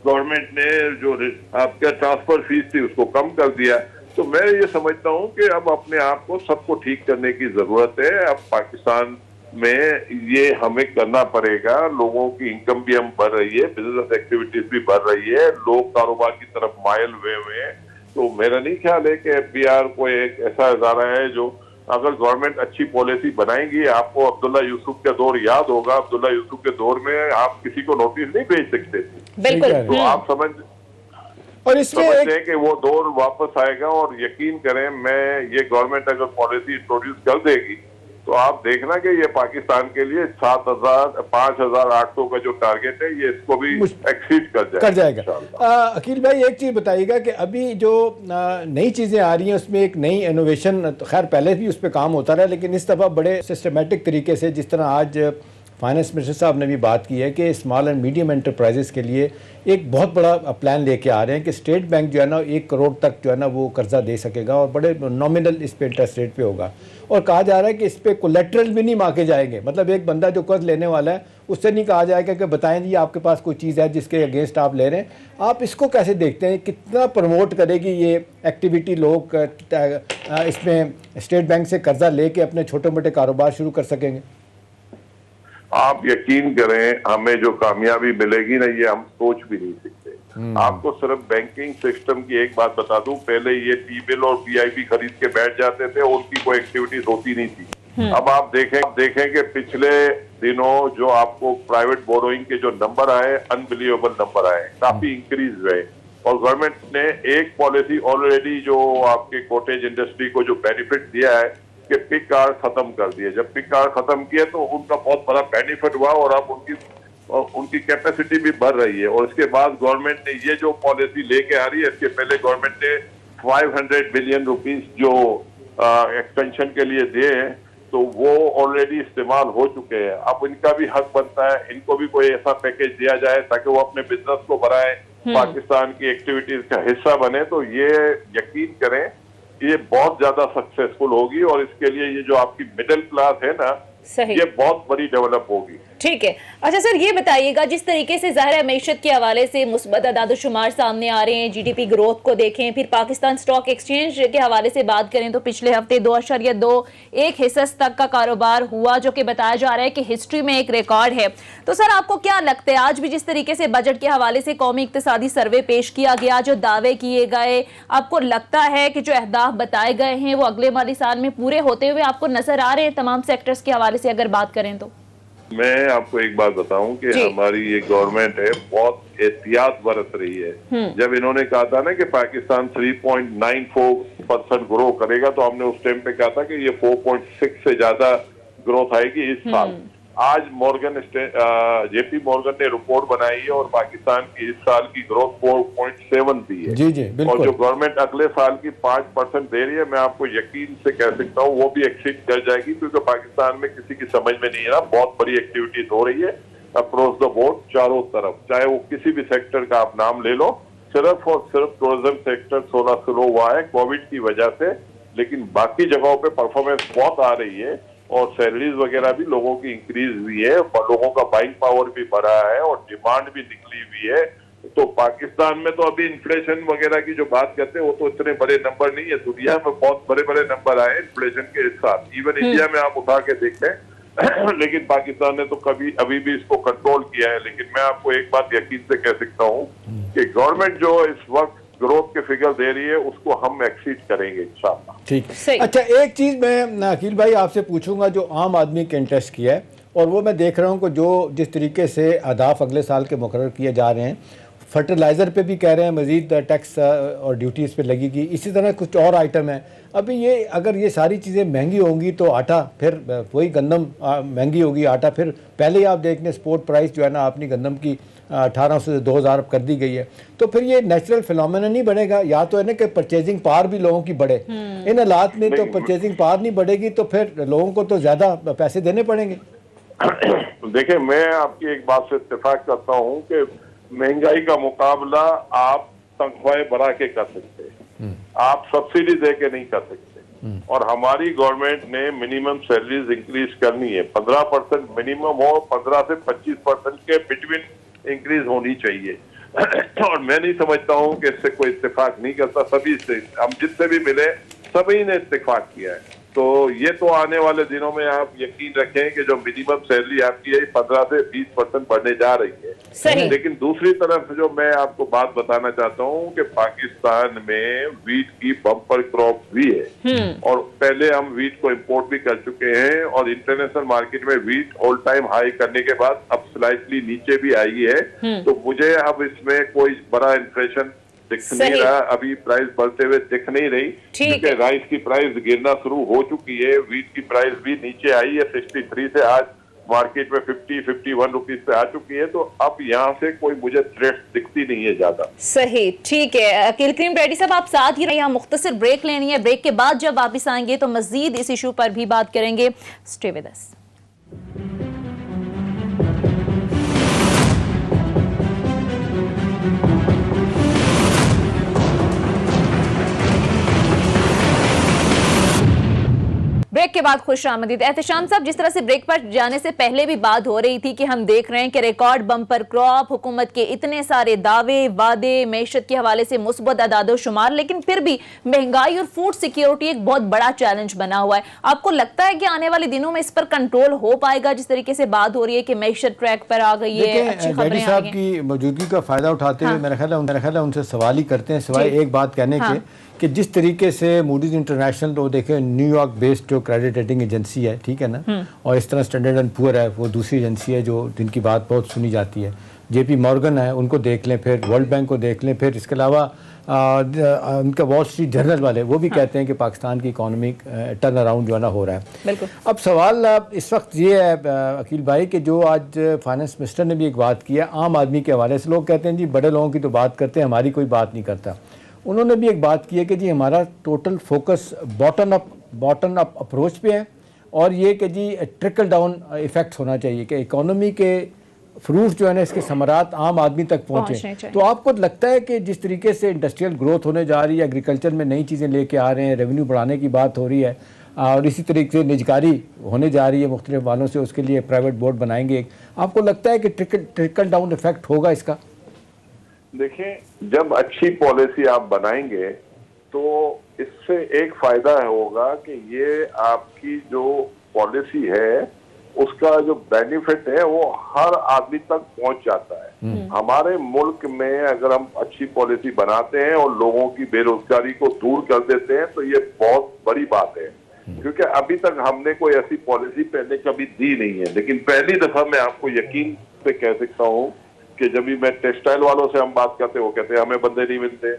गवर्नमेंट ने जो आपका ट्रांसफर फीस थी उसको कम कर दिया है। तो मैं ये समझता हूँ कि अब अपने आप को सबको ठीक करने की जरूरत है। अब पाकिस्तान में ये हमें करना पड़ेगा। लोगों की इनकम भी हम बढ़ रही है, बिजनेस एक्टिविटीज भी बढ़ रही है, लोग कारोबार की तरफ मायल हुए हैं। तो मेरा नहीं ख्याल है कि एफबीआर को एक ऐसा इदारा है जो, अगर गवर्नमेंट अच्छी पॉलिसी बनाएगी, आपको अब्दुल्ला यूसुफ का दौर याद होगा। अब्दुल्ला यूसुफ के दौर में आप किसी को नोटिस नहीं भेज सकते थे, बिल्कुल। तो आप और इसमें समझते हैं कि वो दौर वापस आएगा। और यकीन करें, मैं ये गवर्नमेंट अगर पॉलिसी इंट्रोड्यूस कर देगी तो आप देखना कि ये पाकिस्तान के लिए 5800 का जो टारगेट है, ये इसको भी एक्सीड कर जाएगा। अकील भाई, एक चीज़ बताइएगा कि अभी जो नई चीज़ें आ रही हैं उसमें एक नई इनोवेशन, तो खैर पहले भी उस पर काम होता रहा, लेकिन इस दफ़ा बड़े सिस्टमेटिक तरीके से, जिस तरह आज फाइनेंस मिनिस्टर साहब ने भी बात की है कि स्मॉल एंड मीडियम एंटरप्राइजेस के लिए एक बहुत बड़ा प्लान लेके आ रहे हैं कि स्टेट बैंक जो है ना 1 करोड़ तक जो है ना वो कर्जा दे सकेगा, और बड़े नॉमिनल इस पे इंटरेस्ट रेट पे होगा। और कहा जा रहा है कि इस पे कोलेट्रल भी नहीं मांगे जाएंगे, मतलब एक बंदा जो कर्ज लेने वाला है उससे नहीं कहा जाएगा कि बताएं जी आपके पास कोई चीज़ है जिसके अगेंस्ट आप ले रहे हैं। आप इसको कैसे देखते हैं, कितना प्रमोट करेगी ये एक्टिविटी? लोग इसमें स्टेट बैंक से कर्जा लेके अपने छोटे मोटे कारोबार शुरू कर सकेंगे? आप यकीन करें, हमें जो कामयाबी मिलेगी ना, ये हम सोच भी नहीं सकते। आपको सिर्फ बैंकिंग सिस्टम की एक बात बता दूं, पहले ये टी बिल और पीआईबी खरीद के बैठ जाते थे, उनकी कोई एक्टिविटीज होती नहीं थी। अब आप देखें कि पिछले दिनों जो आपको प्राइवेट बोरोइंग के जो नंबर आए, अनबिलीवेबल नंबर आए, काफी इंक्रीज हुए। और गवर्नमेंट ने एक पॉलिसी ऑलरेडी जो आपके कॉटेज इंडस्ट्री को जो बेनिफिट दिया है कि पिक कार्ड खत्म कर दिए। जब पिक कार्ड खत्म किए तो उनका बहुत बड़ा बेनिफिट हुआ, और अब उनकी कैपेसिटी भी बढ़ रही है। और इसके बाद गवर्नमेंट ने ये जो पॉलिसी लेके आ रही है, इसके पहले गवर्नमेंट ने 500 बिलियन रुपीस जो एक्सपेंशन के लिए दिए हैं, तो वो ऑलरेडी इस्तेमाल हो चुके हैं। अब इनका भी हक बनता है, इनको भी कोई ऐसा पैकेज दिया जाए ताकि वो अपने बिजनेस को बढ़ाए, पाकिस्तान की एक्टिविटीज का हिस्सा बने। तो ये यकीन करें, ये बहुत ज्यादा सक्सेसफुल होगी, और इसके लिए ये जो आपकी मिडिल क्लास है ना, सही, ये बहुत बड़ी डेवलप होगी। ठीक है। अच्छा सर, ये बताइएगा, जिस तरीके से ज़ाहिर है मईशत के हवाले से मुस्बत अदाद-ओ-शुमार सामने आ रहे हैं, जीडीपी ग्रोथ को देखें, फिर पाकिस्तान स्टॉक एक्सचेंज के हवाले से बात करें तो पिछले हफ्ते 2.21 हिस्स तक का कारोबार हुआ, जो कि बताया जा रहा है कि हिस्ट्री में एक रिकॉर्ड है। तो सर, आपको क्या लगता है, आज भी जिस तरीके से बजट के हवाले से कौमी इक्तिसादी सर्वे पेश किया गया, जो दावे किए गए, आपको लगता है कि जो अहदाफ बताए गए हैं वो अगले माली साल में पूरे होते हुए आपको नजर आ रहे हैं तमाम सेक्टर्स के हवाले से अगर बात करें तो? मैं आपको एक बात बताऊं कि हमारी ये गवर्नमेंट है बहुत एहतियात बरत रही है। जब इन्होंने कहा था ना कि पाकिस्तान 3.94% ग्रो करेगा, तो हमने उस टाइम पे कहा था कि ये 4.6 से ज्यादा ग्रोथ आएगी इस साल। आज जेपी मॉर्गन ने रिपोर्ट बनाई है और पाकिस्तान की इस साल की ग्रोथ 4.7 दी है। जी जी बिल्कुल। और जो गवर्नमेंट अगले साल की 5% दे रही है, मैं आपको यकीन से कह सकता हूँ वो भी एक्सीड कर जाएगी, क्योंकि पाकिस्तान में किसी की समझ में नहीं है ना, बहुत बड़ी एक्टिविटीज हो रही है अक्रॉस द बोर्ड चारों तरफ, चाहे वो किसी भी सेक्टर का आप नाम ले लो। सिर्फ और सिर्फ टूरिज्म सेक्टर थोड़ा स्लो हुआ है कोविड की वजह से, लेकिन बाकी जगहों पे परफॉर्मेंस बहुत आ रही है और सैलरीज वगैरह भी लोगों की इंक्रीज हुई है, लोगों का बाइंग पावर भी बढ़ा है और डिमांड भी निकली हुई है। तो पाकिस्तान में तो अभी इन्फ्लेशन वगैरह की जो बात करते हैं वो तो इतने बड़े नंबर नहीं है, दुनिया में बहुत बड़े बड़े नंबर आए इन्फ्लेशन के इस साल, इवन इंडिया में आप उठा के देख लें लेकिन पाकिस्तान ने तो अभी भी इसको कंट्रोल किया है। लेकिन मैं आपको एक बात यकीन से कह सकता हूँ कि गवर्नमेंट जो इस वक्त ग्रोथ के फिगर दे रही है उसको हम एक्सीड करेंगे इंशाल्लाह। ठीक। अच्छा, एक चीज़ मैं अकील भाई आपसे पूछूंगा जो आम आदमी के इंटरेस्ट की है, और वो मैं देख रहा हूँ कि जो जिस तरीके से अहदाफ अगले साल के मुकर्रर किए जा रहे हैं, फर्टिलाइज़र पे भी कह रहे हैं मज़ीद टैक्स और ड्यूटीज़ पे लगेगी, इसी तरह कुछ और आइटम है। अभी ये अगर ये सारी चीज़ें महंगी होंगी तो आटा फिर वही गंदम महंगी होगी, आटा फिर पहले ही आप देख लें स्पोर्ट प्राइस जो है ना अपनी गंदम की 1800 से 2000 कर दी गई है, तो फिर ये नेचुरल फिनोमेना नहीं बढ़ेगा। या तो है ना कि परचेजिंग पावर भी लोगों की बढ़े, इन हालात में तो परचेजिंग पावर नहीं बढ़ेगी तो फिर लोगों को तो ज़्यादा पैसे देने पड़ेंगे। देखिए, मैं आपकी एक बात से इत्तेफाक करता हूँ कि महंगाई का मुकाबला आप तनख्वाहें बढ़ा के कर सकते हैं, आप सब्सिडी दे के नहीं कर सकते। और हमारी गवर्नमेंट ने मिनिमम सैलरीज इंक्रीज करनी है, 15% मिनिमम हो, 15 से 25% के बिटवीन इंक्रीज होनी चाहिए और मैं नहीं समझता हूँ कि इससे कोई इत्तेफाक नहीं करता, सभी से हम जिससे भी मिले सभी ने इत्तेफाक किया है। तो ये तो आने वाले दिनों में आप यकीन रखें कि जो मिनिमम सैलरी आपकी है 15 से 20% बढ़ने जा रही है। लेकिन दूसरी तरफ जो मैं आपको बात बताना चाहता हूँ कि पाकिस्तान में वीट की बम्पर क्रॉप भी है और पहले हम वीट को इंपोर्ट भी कर चुके हैं और इंटरनेशनल मार्केट में वीट ऑल टाइम हाई करने के बाद अब स्लाइटली नीचे भी आई है। तो मुझे अब इसमें कोई बड़ा इन्फ्लेशन दिख नहीं रहा, अभी प्राइस बढ़ते हुए दिख नहीं रही, क्योंकि राइस की प्राइस गिरना शुरू हो चुकी है, वीट की प्राइस भी नीचे आई है 63 से आज मार्केट में 50-51 रुपीज पे आ चुकी है। तो अब यहाँ से कोई मुझे थ्रेट दिखती नहीं है ज्यादा। सही, ठीक है। अकील करीम रेड्डी साहब आप साथ ही रहिए, यहाँ मुख्तसर ब्रेक लेनी है, ब्रेक के बाद जब वापिस आएंगे तो मजीद इस इशू पर भी बात करेंगे। Stay with us. ब्रेक के बाद खुश आमदीद। एहतशाम साहब, जिस तरह से ब्रेक पर जाने से पहले भी बात हो रही थी कि हम देख रहे हैं कि रिकॉर्ड बम्पर क्रॉप, हुकूमत के इतने सारे दावे वादे, मैशत के हवाले से मुस्बत अदादो शुमार, लेकिन फिर भी महंगाई और फूड सिक्योरिटी एक बहुत बड़ा चैलेंज बना हुआ है। आपको लगता है कि आने वाले दिनों में इस पर कंट्रोल हो पाएगा, जिस तरीके से बात हो रही है कि मैशत ट्रैक पर आ गई है? अच्छी खबरें आ रही हैं। की मौजूदगी का फायदा उठाते हुए मेरा ख्याल है उनसे सवाल ही करते हैं, सिवाय एक बात कहने के कि जिस तरीके से मूडीज इंटरनेशनल तो देखें न्यूयॉर्क बेस्ड जो क्रेडिट रेटिंग एजेंसी है, ठीक है ना, और इस तरह स्टैंडर्ड एंड पुअर है वो दूसरी एजेंसी है जो जिनकी बात बहुत सुनी जाती है, जेपी मॉर्गन है उनको देख लें, फिर वर्ल्ड बैंक को देख लें, फिर इसके अलावा उनका वॉल स्ट्रीट जर्नल वाले वो भी कहते हैं कि पाकिस्तान की इकोनॉमिक टर्न अराउंड जो है ना हो रहा है। बिल्कुल। अब सवाल इस वक्त ये है अकील भाई कि जो आज फाइनेंस मिनिस्टर ने भी एक बात की है आम आदमी के हवाले से, लोग कहते हैं जी बड़े लोगों की तो बात करते हैं, हमारी कोई बात नहीं करता। उन्होंने भी एक बात की है कि जी हमारा total focus bottom up approach पे है और ये कि जी ट्रिकल डाउन इफेक्ट्स होना चाहिए कि इकोनॉमी के फ्रूट जो है ना इसके समरात आम आदमी तक पहुँचे। तो आपको लगता है कि जिस तरीके से इंडस्ट्रियल ग्रोथ होने जा रही है, एग्रीकल्चर में नई चीज़ें लेके आ रहे हैं, रेवेन्यू बढ़ाने की बात हो रही है और इसी तरीके से निजकारी होने जा रही है मुख्तलिफ वालों से, उसके लिए प्राइवेट बोर्ड बनाएंगे, आपको लगता है कि ट्रिकल डाउन इफेक्ट होगा इसका? देखिए, जब अच्छी पॉलिसी आप बनाएंगे तो इससे एक फायदा होगा कि ये आपकी जो पॉलिसी है उसका जो बेनिफिट है वो हर आदमी तक पहुंच जाता है। हमारे मुल्क में अगर हम अच्छी पॉलिसी बनाते हैं और लोगों की बेरोजगारी को दूर कर देते हैं तो ये बहुत बड़ी बात है। क्योंकि अभी तक हमने कोई ऐसी पॉलिसी पहले कभी दी नहीं है। लेकिन पहली दफा मैं आपको यकीन से कह सकता हूँ कि जब भी मैं टेक्सटाइल वालों से हम बात करते हैं, वो कहते हैं हमें बंदे नहीं मिलते।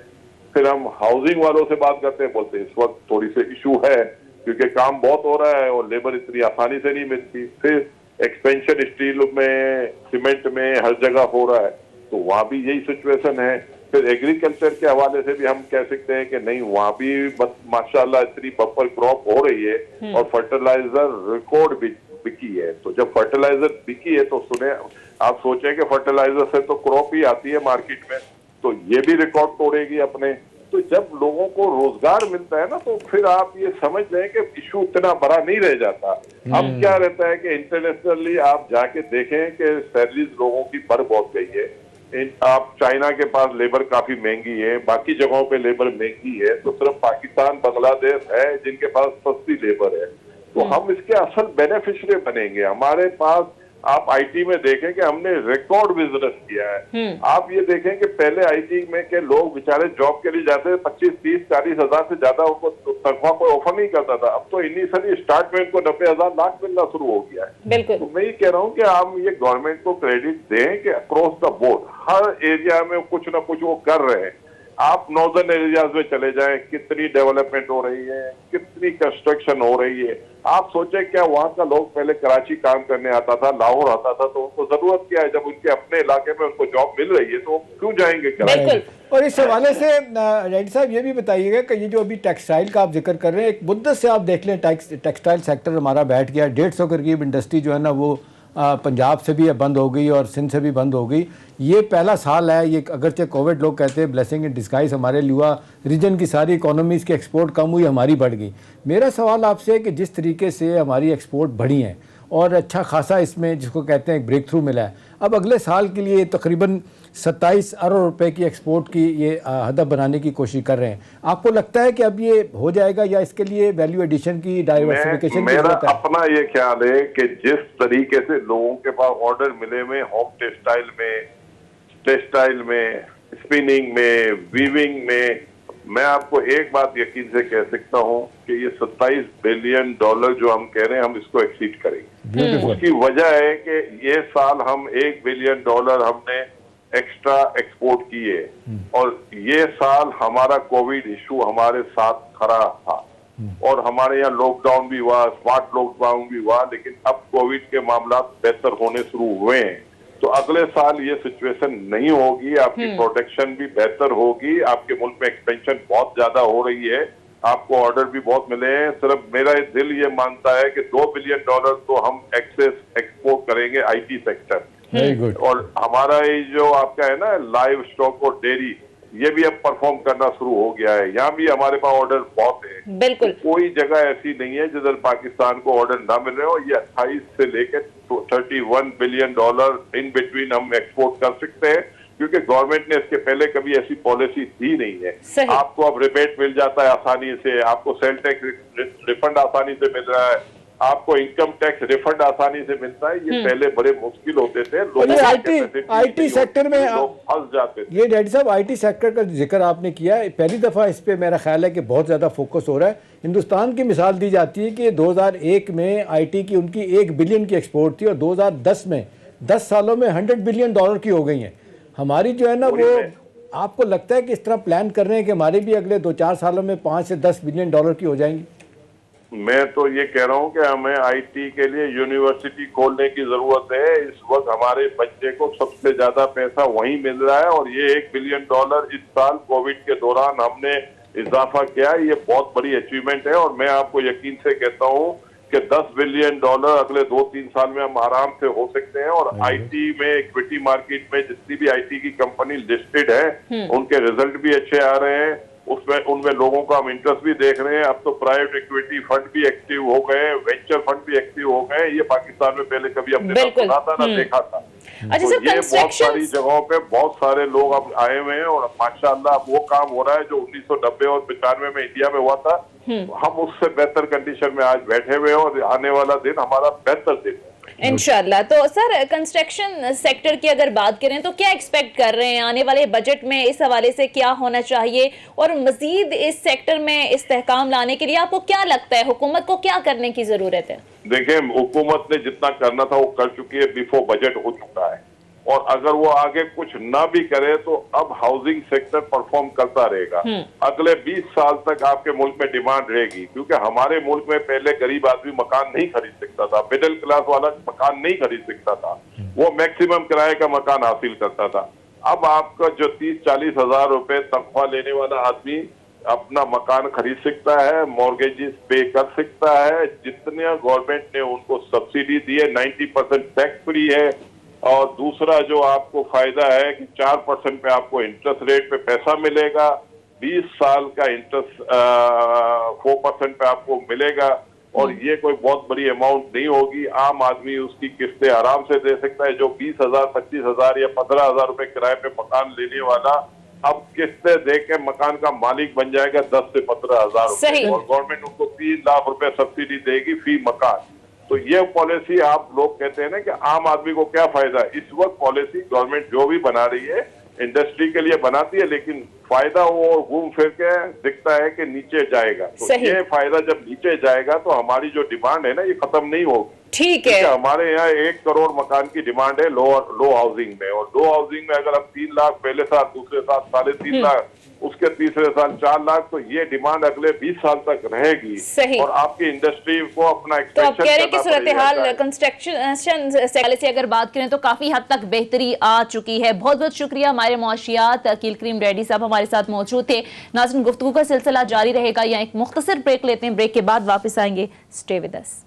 फिर हम हाउसिंग वालों से बात करते हैं, बोलते हैं इस वक्त थोड़ी सी इशू है क्योंकि काम बहुत हो रहा है और लेबर इतनी आसानी से नहीं मिलती। फिर एक्सपेंशन स्टील में, सीमेंट में, हर जगह हो रहा है, तो वहां भी यही सिचुएशन है। फिर एग्रीकल्चर के हवाले से भी हम कह सकते हैं कि नहीं, वहां भी माशाल्लाह इतनी बम्पर क्रॉप हो रही है और फर्टिलाइजर रिकॉर्ड बिकी है। तो जब फर्टिलाइजर बिकी है तो सुने, आप सोचें कि फर्टिलाइजर से तो क्रॉप ही आती है मार्केट में, तो ये भी रिकॉर्ड तोड़ेगी अपने। तो जब लोगों को रोजगार मिलता है ना, तो फिर आप ये समझ लें कि इशू इतना बड़ा नहीं रह जाता। अब क्या रहता है कि इंटरनेशनली आप जाके देखें कि सैलरीज लोगों की बढ़ बहुत गई है। आप चाइना के पास लेबर काफी महंगी है, बाकी जगहों पे लेबर महंगी है, तो सिर्फ पाकिस्तान, बांग्लादेश है जिनके पास सस्ती लेबर है। तो हम इसके असल बेनिफिशियरी बनेंगे। हमारे पास आप आईटी में देखें कि हमने रिकॉर्ड बिजनेस किया है। आप ये देखें कि पहले आईटी में के लोग बेचारे जॉब के लिए जाते थे, 25, 30, 40 हजार से ज्यादा उनको तनख्वाह कोई ऑफर नहीं करता था। अब तो इनिशियली स्टार्ट में इनको 90,000 लाख मिलना शुरू हो गया है। बिल्कुल। तो मैं ये कह रहा हूँ कि हम ये गवर्नमेंट को क्रेडिट दें कि across the board her area में कुछ ना कुछ वो कर रहे हैं। आप नॉर्दर्न एरियाज में चले जाएं, कितनी डेवलपमेंट हो रही है, कितनी कंस्ट्रक्शन हो रही है। आप सोचे क्या वहां का लोग पहले कराची काम करने आता था, लाहौर आता था, तो उनको जरूरत क्या है? जब उनके अपने इलाके में उनको जॉब मिल रही है तो क्यों जाएंगे कराची? और इस हवाले से रेड्डी साहब ये भी बताइएगा कि ये जो अभी टेक्सटाइल का आप जिक्र कर रहे हैं, एक मुद्दत से आप देख लें टेक्सटाइल सेक्टर हमारा बैठ गया। 150 करीब इंडस्ट्री जो है ना वो पंजाब से भी बंद हो गई और सिंध से भी बंद हो गई। ये पहला साल है, ये अगरचे कोविड लोग कहते हैं ब्लेसिंग इन डिस्गाइज हमारे लिए हुआ, रीजन की सारी इकोनॉमीज़ की एक्सपोर्ट कम हुई, हमारी बढ़ गई। मेरा सवाल आपसे है कि जिस तरीके से हमारी एक्सपोर्ट बढ़ी है और अच्छा खासा इसमें जिसको कहते हैं एक ब्रेक थ्रू मिला है, अब अगले साल के लिए तकरीबन 27 अरब रुपए की एक्सपोर्ट की ये हदफ बनाने की कोशिश कर रहे हैं। आपको लगता है कि अब ये हो जाएगा या इसके लिए वैल्यू एडिशन की, डाइवर्सिफिकेशन की मेरा जरूरत है? अपना ये ख्याल है कि जिस तरीके से लोगों के पास ऑर्डर मिले हुए होम टेक्सटाइल में, स्पिनिंग में, वीविंग में, मैं आपको एक बात यकीन से कह सकता हूं कि ये 27 बिलियन डॉलर जो हम कह रहे हैं, हम इसको एक्सीड करेंगे। उसकी वजह है कि ये साल हम 1 बिलियन डॉलर हमने एक्स्ट्रा एक्सपोर्ट किए और ये साल हमारा कोविड इशू हमारे साथ खड़ा था और हमारे यहाँ लॉकडाउन भी हुआ, स्मार्ट लॉकडाउन भी हुआ, लेकिन अब कोविड के मामला बेहतर होने शुरू हुए हैं। तो अगले साल ये सिचुएशन नहीं होगी, आपकी प्रोडक्शन भी बेहतर होगी, आपके मुल्क में एक्सपेंशन बहुत ज्यादा हो रही है, आपको ऑर्डर भी बहुत मिले हैं। सिर्फ मेरा दिल ये मानता है कि 2 बिलियन डॉलर तो हम एक्सेस एक्सपोर्ट करेंगे आईटी सेक्टर। Very good. और हमारा ये जो आपका है ना लाइव स्टॉक और डेयरी, ये भी अब परफॉर्म करना शुरू हो गया है। यहाँ भी हमारे पास ऑर्डर बहुत है। बिल्कुल। तो कोई जगह ऐसी नहीं है जिधर पाकिस्तान को ऑर्डर ना मिल रहे हो। ये 28 से लेकर 31 बिलियन डॉलर इन बिटवीन हम एक्सपोर्ट कर सकते हैं, क्योंकि गवर्नमेंट ने इसके पहले कभी ऐसी पॉलिसी दी नहीं है। आपको अब रिबेट मिल जाता है आसानी से, आपको सेल टैक्स रिफंड आसानी से मिल रहा है, आपको इनकम टैक्स रिफंड आसानी से मिलता है। ये पहले बड़े मुश्किल होते थे, आईटी सेक्टर में फंस जाते थे। ये डैडी साहब आईटी सेक्टर का जिक्र आपने किया है, पहली दफ़ा इस पे मेरा ख्याल है कि बहुत ज़्यादा फोकस हो रहा है। हिंदुस्तान की मिसाल दी जाती है कि 2001 में आईटी की उनकी 1 बिलियन की एक्सपोर्ट थी और 2010 में 10 सालों में 100 बिलियन डॉलर की हो गई हैं। हमारी जो है ना वो, आपको लगता है कि इस तरह प्लान कर रहे हैं कि हमारी भी अगले 2-4 सालों में 5 से 10 बिलियन डॉलर की हो जाएंगी? मैं तो ये कह रहा हूँ कि हमें आईटी के लिए यूनिवर्सिटी खोलने की जरूरत है। इस वक्त हमारे बच्चे को सबसे ज्यादा पैसा वहीं मिल रहा है और ये 1 बिलियन डॉलर इस साल कोविड के दौरान हमने इजाफा किया, ये बहुत बड़ी अचीवमेंट है। और मैं आपको यकीन से कहता हूँ कि 10 बिलियन डॉलर अगले 2-3 साल में हम आराम से हो सकते हैं। और आईटी में, इक्विटी मार्केट में जितनी भी आईटी की कंपनी लिस्टेड है, उनके रिजल्ट भी अच्छे आ रहे हैं, उसमें उनमें लोगों का हम इंटरेस्ट भी देख रहे हैं। अब तो प्राइवेट इक्विटी फंड भी एक्टिव हो गए, वेंचर फंड भी एक्टिव हो गए। ये पाकिस्तान में पहले कभी हमने ना सुना था ना देखा था। तो ये बहुत सारी जगहों पे बहुत सारे लोग अब आए हुए हैं और माशाअल्लाह अब वो काम हो रहा है जो 1990 और 95 में इंडिया में हुआ था। हम उससे बेहतर कंडीशन में आज बैठे हुए हैं और आने वाला दिन हमारा बेहतर दिन है। इंशाल्लाह। तो सर, कंस्ट्रक्शन सेक्टर की अगर बात करें तो क्या एक्सपेक्ट कर रहे हैं आने वाले बजट में, इस हवाले से क्या होना चाहिए, और मजीद इस सेक्टर में इस्तेहकाम लाने के लिए आपको क्या लगता है हुकूमत को क्या करने की जरूरत है? देखिए, हुकूमत ने जितना करना था वो कर चुकी है, बिफोर बजट हो चुका है, और अगर वो आगे कुछ ना भी करे तो अब हाउसिंग सेक्टर परफॉर्म करता रहेगा। अगले 20 साल तक आपके मुल्क में डिमांड रहेगी, क्योंकि हमारे मुल्क में पहले गरीब आदमी मकान नहीं खरीद सकता था, मिडिल क्लास वाला मकान नहीं खरीद सकता था, वो मैक्सिमम किराए का मकान हासिल करता था। अब आपका जो 30-40 हजार रुपए तनख्वाह लेने वाला आदमी अपना मकान खरीद सकता है, मॉर्गेजेस पे कर सकता है, जितने गवर्नमेंट ने उनको सब्सिडी दी है, 90% टैक्स फ्री है। और दूसरा जो आपको फायदा है कि 4% पे आपको इंटरेस्ट रेट पे पैसा मिलेगा, 20 साल का इंटरेस्ट 4% पे आपको मिलेगा, और ये कोई बहुत बड़ी अमाउंट नहीं होगी। आम आदमी उसकी किस्तें आराम से दे सकता है। जो 20,000, 25,000 या 15,000 रुपए किराए पे मकान लेने वाला अब किस्तें दे के मकान का मालिक बन जाएगा 10 से 15,000 रुपए, और गवर्नमेंट उनको 3 लाख रुपए सब्सिडी देगी फी मकान। तो ये पॉलिसी, आप लोग कहते हैं ना कि आम आदमी को क्या फायदा, इस वक्त पॉलिसी गवर्नमेंट जो भी बना रही है इंडस्ट्री के लिए बनाती है, लेकिन फायदा वो घूम फिर के दिखता है कि नीचे जाएगा। तो ये फायदा जब नीचे जाएगा तो हमारी जो डिमांड है ना, ये खत्म नहीं होगी। ठीक है, हमारे यहाँ 1 करोड़ मकान की डिमांड है लो हाउसिंग में, और लो हाउसिंग में अगर हम 3 लाख पहले साल, दूसरे साल 3.5 लाख, उसके तीसरे साल 4 लाख, तो ये डिमांड अगले 20 साल तक रहेगी। सही। और आपकी इंडस्ट्री को अपना तो आप कह रहे हैं कि सूरत हाल कंस्ट्रक्शन से अगर बात करें तो काफी हद तक बेहतरी आ चुकी है। बहुत बहुत शुक्रिया। हमारे मुआशियात अकील करीम रेड्डी साहब हमारे साथ मौजूद थे। नाज़रीन, गुफ्तगू का सिलसिला जारी रहेगा, या एक मुख्तसर ब्रेक लेते हैं, ब्रेक के बाद वापस आएंगे। Stay with us.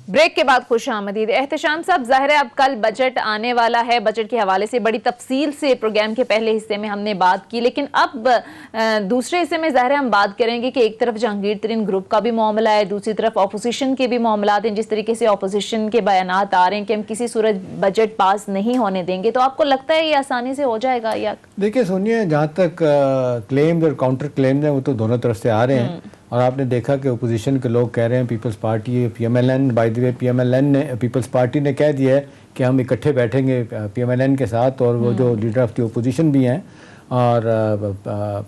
ब्रेक के बाद खुश आमदीद। एहतशाम साहब, ज़ाहिर है अब कल बजट आने वाला है, बजट के हवाले से बड़ी तफसील से प्रोग्राम के पहले हिस्से में हमने बात की, लेकिन अब दूसरे हिस्से में ज़ाहिर है हम बात करेंगे कि एक तरफ जहांगीर तरीन ग्रुप का भी मामला है, दूसरी तरफ अपोजिशन के भी मामला हैं। जिस तरीके से अपोजिशन के बयानात आ रहे हैं कि हम किसी सूरत बजट पास नहीं होने देंगे, तो आपको लगता है ये आसानी से हो जाएगा? या देखिए सुनिए, जहाँ तक क्लेम्स और काउंटर क्लेम्स हैं वो तो दोनों तरफ से आ रहे हैं, और आपने देखा कि अपोजिशन के लोग कह रहे हैं, Peoples Party PMLN, by the way PMLN ने, पीपल्स पार्टी ने कह दिया है कि हम इकट्ठे बैठेंगे PMLN के साथ, और वो जो लीडर ऑफ द अपोजिशन भी हैं और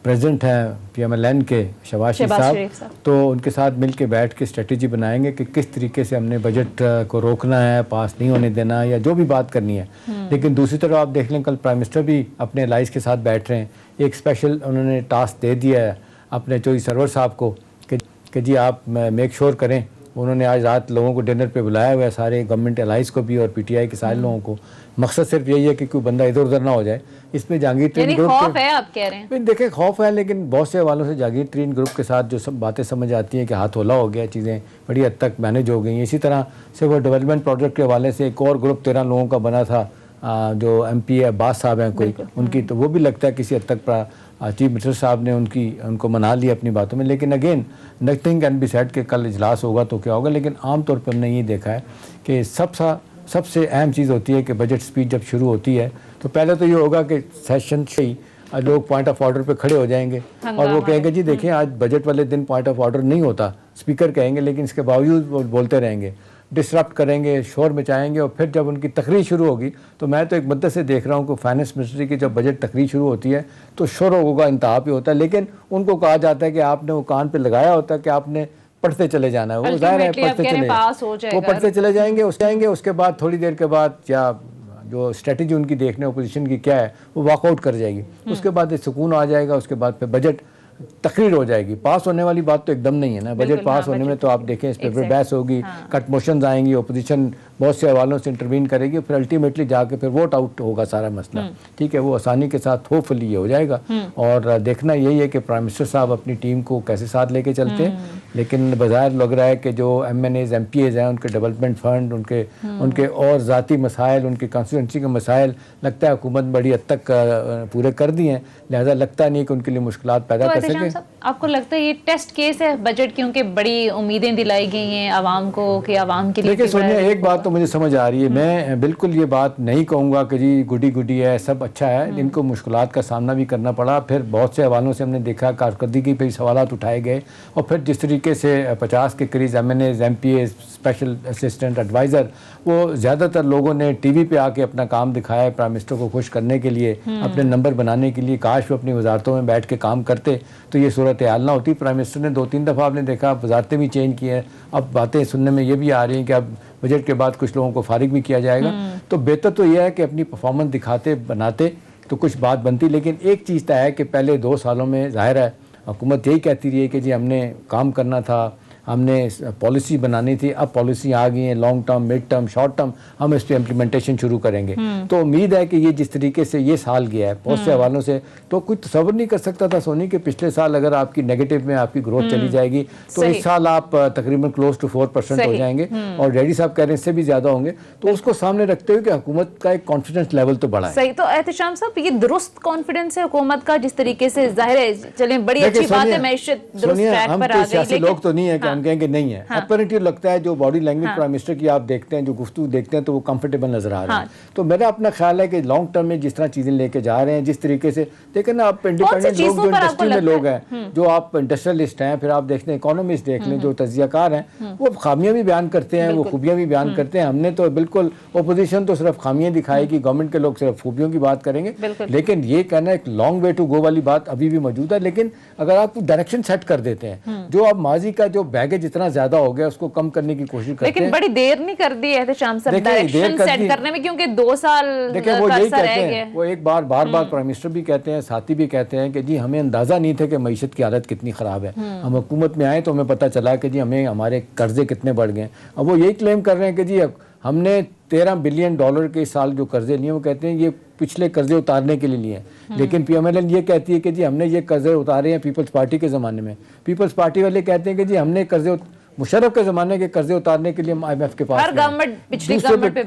प्रेसिडेंट हैं PMLN के शहबाज शरीफ साहब, तो उनके साथ मिल के बैठ के स्ट्रेटजी बनाएंगे कि किस तरीके से हमने बजट को रोकना है, पास नहीं होने देना, या जो भी बात करनी है। लेकिन दूसरी तरफ आप देख लें, कल प्राइम मिनिस्टर भी अपने एलाइज के साथ बैठ रहे हैं। एक स्पेशल उन्होंने टास्क दे दिया है अपने चौधरी सरवर साहब को कि जी आप मेक श्योर करें। उन्होंने आज रात लोगों को डिनर पे बुलाया हुआ है, सारे गवर्नमेंट एलाइज को भी और PTI के सारे लोगों को। मकसद सिर्फ यही है कि कोई बंदा इधर उधर ना हो जाए। इसमें जहांगीर तरीन ग्रुप खौफ है, आप कह रहे हैं? देखिए खौफ है, लेकिन बहुत से हवालों से जहांगीर तरीन ग्रुप के साथ जो सब बातें समझ आती हैं कि हाथ होला हो गया, चीज़ें बड़ी हद तक मैनेज हो गई। इसी तरह से वो डेवलपमेंट प्रोजेक्ट के हवाले से एक और ग्रुप 13 लोगों का बना था, जो MP अब्बास साहब हैं कोई, उनकी तो वो भी लगता है किसी हद तक चीफ मिनिस्टर साहब ने उनको मना लिया अपनी बातों में। लेकिन again nothing can be said कि कल इजलास होगा तो क्या होगा। लेकिन आमतौर पर हमने ये देखा है कि सबसे अहम चीज़ होती है कि बजट स्पीच जब शुरू होती है तो पहले तो ये होगा कि सेशन से ही लोग पॉइंट ऑफ ऑर्डर पे खड़े हो जाएंगे और वो कहेंगे जी देखिए आज बजट वाले दिन पॉइंट ऑफ ऑर्डर नहीं होता, स्पीकर कहेंगे, लेकिन इसके बावजूद वो बोलते रहेंगे, डिसरप्ट करेंगे, शोर मचाएंगे। और फिर जब उनकी तकरीर शुरू होगी तो मैं तो एक मद्दत से देख रहा हूँ कि फाइनेंस मिनिस्ट्री की जब बजट तकरीर शुरू होती है तो शोर होगा इंतहा पे होता है, लेकिन उनको कहा जाता है कि आपने वो कान पे लगाया होता है कि आपने पढ़ते चले जाना है। वो जाहिर है पढ़ते चले जाएंगे, उसके बाद थोड़ी देर के बाद या जो स्ट्रेटजी उनकी देखने अपोजिशन की क्या है वो वॉकआउट कर जाएगी। उसके बाद सुकून आ जाएगा, उसके बाद फिर बजट तकरीर हो जाएगी। पास होने वाली बात तो एकदम नहीं है ना। बजट पास होने में तो आप देखें इस पर बहस होगी, कट मोशंस आएंगी, अपोजिशन बहुत से हवालों से इंटरवीन करेगी, फिर अल्टीमेटली जाके फिर वोट आउट होगा सारा मसला। ठीक है, वो आसानी के साथ होपफुली ये हो जाएगा। और देखना यही है कि प्राइम मिनिस्टर साहब अपनी टीम को कैसे साथ लेके चलते हैं। लेकिन बाज़ार लग रहा है कि जो MNAs MPAs हैं उनके डेवलपमेंट फंड, उनके और ज़ाती मसाइल, उनकी कॉन्स्टिट्यूंसी के मसाइल लगता है हुकूमत बड़ी हद तक पूरे कर दिए हैं। लिहाजा लगता नहीं कि उनके लिए मुश्किलात पैदा कर एहतशाम सके। साहब, आपको लगता है ये टेस्ट केस है बजट, क्योंकि बड़ी उम्मीदें दिलाई गई हैं आवाम को कि आवाम के लिए देखिए भी सोनिया, बड़ा एक बात तो मुझे समझ आ रही है, मैं बिल्कुल ये बात नहीं कहूँगा कि जी गुडी गुडी है सब अच्छा है, इनको मुश्किलात का सामना भी करना पड़ा। फिर बहुत से हवालों से हमने देखा कारकर्दगी पे सवालात उठाए गए, और फिर जिस तरीके से 50 के करीब MNAs, MPA, special assistant adviser, वो ज़्यादातर लोगों ने टीवी पे आके अपना काम दिखाया प्राइम मिनिस्टर को खुश करने के लिए, अपने नंबर बनाने के लिए। काश वो अपनी वजारतों में बैठ के काम करते तो ये सूरत हाल ना होती। प्राइम मिनिस्टर ने 2-3 दफ़ा आपने देखा वजारतें भी चेंज की हैं। अब बातें सुनने में ये भी आ रही हैं कि अब बजट के बाद कुछ लोगों को फारिग भी किया जाएगा। तो बेहतर तो यह है कि अपनी परफॉर्मेंस दिखाते बनाते तो कुछ बात बनती। लेकिन एक चीज़ तय है कि पहले 2 सालों में ज़ाहिर है हुकूमत यही कहती रही है कि जी हमने काम करना था, हमने पॉलिसी बनानी थी। अब पॉलिसी आ गई है, long term, mid term, short term, हम इस पर इम्प्लीमेंटेशन शुरू करेंगे। तो उम्मीद है कि ये जिस तरीके से ये साल गया है बहुत से हवालों से, तो कोई तसव्वुर नहीं कर सकता था सोनी कि पिछले साल अगर आपकी नेगेटिव में आपकी ग्रोथ चली जाएगी तो इस साल आप तकरीबन क्लोज टू 4% हो जाएंगे, और डैडी साहब कह रहे हैं इससे भी ज़्यादा होंगे। तो उसको सामने रखते हुए कि हुकूमत का एक कॉन्फिडेंस लेवल तो बढ़ा है। सही। तो एहतशाम साहब, ये दुरुस्त कॉन्फिडेंस है हुकूमत का, जिस तरीके से जाहिर है, चलें बड़ी अच्छी बात है, मैशत दुरुस्त ट्रैक हम पर कोई आ गई, सियासी लोग तो नहीं है कि हम कहेंगे नहीं है। हाँ। अपरेंटली लगता है जो बॉडी लैंग्वेज प्राइम मिनिस्टर की आप देखते हैं, जो गुफ्तगू देखते हैं, तो वो कंफर्टेबल नजर आ रहे हैं। तो मेरा अपना ख्याल है कि लॉन्ग टर्म में जिस तरह चीजें लेके जा रहे हैं, जिस तरीके से देखें ना, आप इंडिपेंडेंट लोग जो इंडस्ट्री में लोग हैं, जो आप इंडस्ट्रियलिस्ट हैं, फिर आप देखते हैं इकोनॉमिस्ट देख लें, जो तजियाकार हैं, वो खामियां भी बयान करते हैं, वो खूबियां भी बयान करते हैं। हमने तो बिल्कुल अपोजिशन तो सिर्फ खामियां दिखाएगी, गवर्नमेंट के लोग सिर्फ खूबियों की बात करेंगे। लेकिन ये कहना एक लॉन्ग वे टू गो वाली बात अभी भी मौजूद है। लेकिन अगर आप डायरेक्शन सेट कर देते हैं, जो आप माजी का जो बैगेज इतना ज्यादा हो गया उसको कम करने की कोशिश करते हैं। लेकिन बड़ी देर नहीं कर दी एहतशाम साहब डायरेक्शन सेट करने में, क्योंकि 2 साल देखिए वो यही कहते हैं, वो एक बार बार प्राइम मिनिस्टर भी कहते हैं, साथी भी कहते हैं कि जी हमें अंदाजा नहीं था कि मईशत की हालत कितनी खराब है। हम हुकूमत में आए तो हमें पता चला कि जी हमें हमारे कर्जे कितने बढ़ गए। अब वो यही क्लेम कर रहे हैं कि जी हमने $13 बिलियन के इस साल जो कर्जे लिए, वो कहते हैं ये पिछले कर्जे उतारने के लिए लिए हैं। लेकिन PMLN ये कहती है कि जी हमने ये कर्जे उतारे हैं पीपल्स पार्टी के ज़माने में। पीपल्स पार्टी वाले कहते हैं कि जी हमने कर्जे मुशर्रफ के ज़माने के कर्जे उतारने के लिए हम IMF के पास हर गवर्नमेंट पिछली गवर्नमेंट पे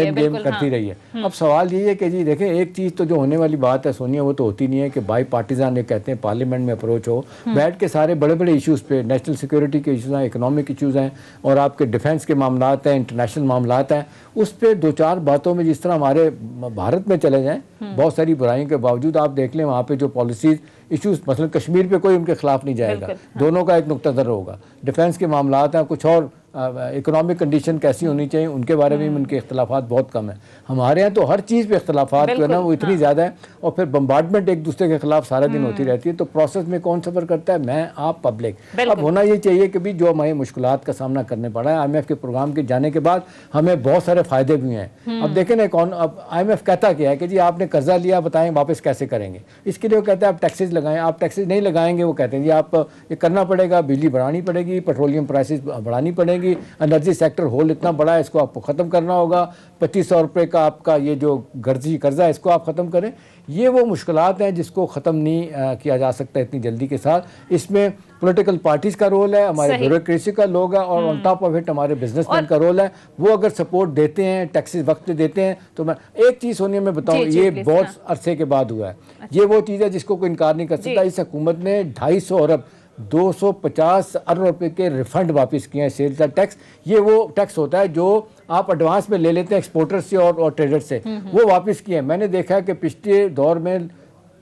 ब्लेम करती रही है। अब सवाल ये है कि जी देखें, एक चीज़ तो जो होने वाली बात है सोनिया, वो तो होती नहीं है कि बाई पार्टीजान ये कहते हैं पार्लियामेंट में अप्रोच हो, बैठ के सारे बड़े बड़े इशूज़ पे, नेशनल सिक्योरिटी के इशूज़ हैं, इकोनॉमिक इशूज़ हैं, और आपके डिफेंस के मामलात हैं, इंटरनेशनल मामलात हैं, उस पर 2-4 बातों में जिस तरह हमारे भारत में चले जाएँ, बहुत सारी बुराइयों के बावजूद आप देख लें वहाँ पे जो पॉलिसीज़ इश्यूज, मसलन कश्मीर पे कोई उनके खिलाफ नहीं जाएगा, दोनों का एक नुक्ता नज़र होगा। डिफेंस के मामलात हैं, कुछ और इकोनॉमिक कंडीशन कैसी होनी चाहिए उनके बारे में उनके इख्तलाफात बहुत कम है। हमारे यहाँ तो हर चीज़ पे इख्तलाफात जो है ना वो इतनी ज़्यादा है, और फिर बम्बार्डमेंट एक दूसरे के खिलाफ सारा दिन होती रहती है। तो प्रोसेस में कौन सफ़र करता है? मैं, आप, पब्लिक। अब होना ये चाहिए कि भी जो हमें मुश्किलात का सामना करने पड़ा है, IMF के प्रोग्राम के जाने के बाद हमें बहुत सारे फ़ायदे भी हैं। अब देखें ना, अब IMF कहता क्या है कि जी आपने कर्जा लिया, बताएं वापस कैसे करेंगे। इसके लिए वो कहते हैं आप टैक्सेस लगाएं, आप टैक्सेस नहीं लगाएंगे, वो कहते हैं जी आप ये करना पड़ेगा, बिजली बढ़ानी पड़ेगी, पेट्रोलियम प्राइसेस बढ़ानी पड़ेगी, एनर्जी सेक्टर होल इतना बड़ा है, इसको आपको ख़त्म करना होगा, 2500 रुपये का आपका ये जो गर्जी कर्जा है इसको आप ख़त्म करें। ये वो मुश्किलात हैं जिसको ख़त्म नहीं किया जा सकता इतनी जल्दी के साथ। इसमें पॉलिटिकल पार्टीज़ का रोल है, हमारे ब्यूरोक्रेसी का लोग है, और ऑन टॉप ऑफ इट हमारे बिजनेसमैन का रोल है। वो अगर सपोर्ट देते हैं, टैक्सेस वक्त पे देते हैं, तो मैं एक चीज़ सोनिया मैं बताऊँ, ये बहुत अरसे के बाद हुआ है। ये वो चीज़ है जिसको कोई इनकार नहीं कर सकता। इस हुकूमत ने 250 अरब 250 अरब रुपए के रिफंड वापस किए हैं सेल्स टैक्स। ये वो टैक्स होता है जो आप एडवांस में ले लेते हैं एक्सपोर्टर से और ट्रेडर से, वो वापस किए हैं। मैंने देखा है कि पिछले दौर में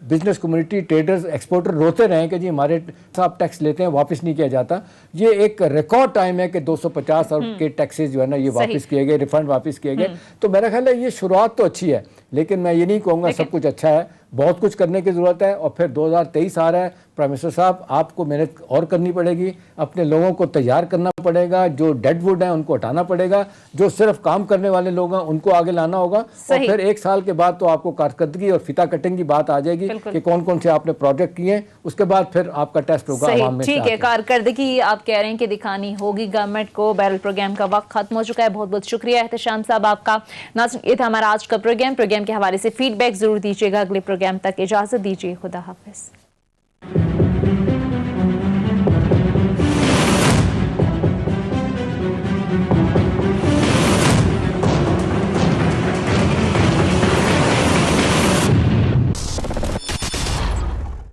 बिजनेस कम्युनिटी, ट्रेडर्स, एक्सपोर्टर रोते रहे कि जी हमारे साथ टैक्स लेते हैं, वापस नहीं किया जाता। ये एक रिकॉर्ड टाइम है कि 250 अरब के टैक्सेस जो है ना ये वापस किए गए, रिफंड वापस किए गए। तो मेरा ख्याल है ये शुरुआत तो अच्छी है, लेकिन मैं ये नहीं कहूँगा सब कुछ अच्छा है, बहुत कुछ करने की ज़रूरत है। और फिर 2023 आ रहा है, प्राइम मिनिस्टर साहब आपको मेहनत और करनी पड़ेगी, अपने लोगों को तैयार करना पड़ेगा, जो डेड वुड हैं उनको हटाना पड़ेगा, जो सिर्फ काम करने वाले लोग हैं उनको आगे लाना होगा। और फिर 1 साल के बाद तो आपको कारकर्दगी और फीता कटिंग की बात आ जाएगी कि कौन कौन से आपने प्रोजेक्ट किए, उसके बाद फिर आपका टेस्ट होगा आवाम में। ठीक है, कारकर्दगी आप कह रहे हैं कि दिखानी होगी गवर्नमेंट को। बैरल प्रोग्राम का वक्त खत्म हो चुका है। बहुत बहुत शुक्रिया एहतशाम साहब आपका। नाज़रीन, ये था हमारा आज का प्रोग्राम के हवाले से फीडबैक जरूर दीजिएगा। अगले प्रोग्राम तक इजाजत दीजिए। खुदा हाफिज।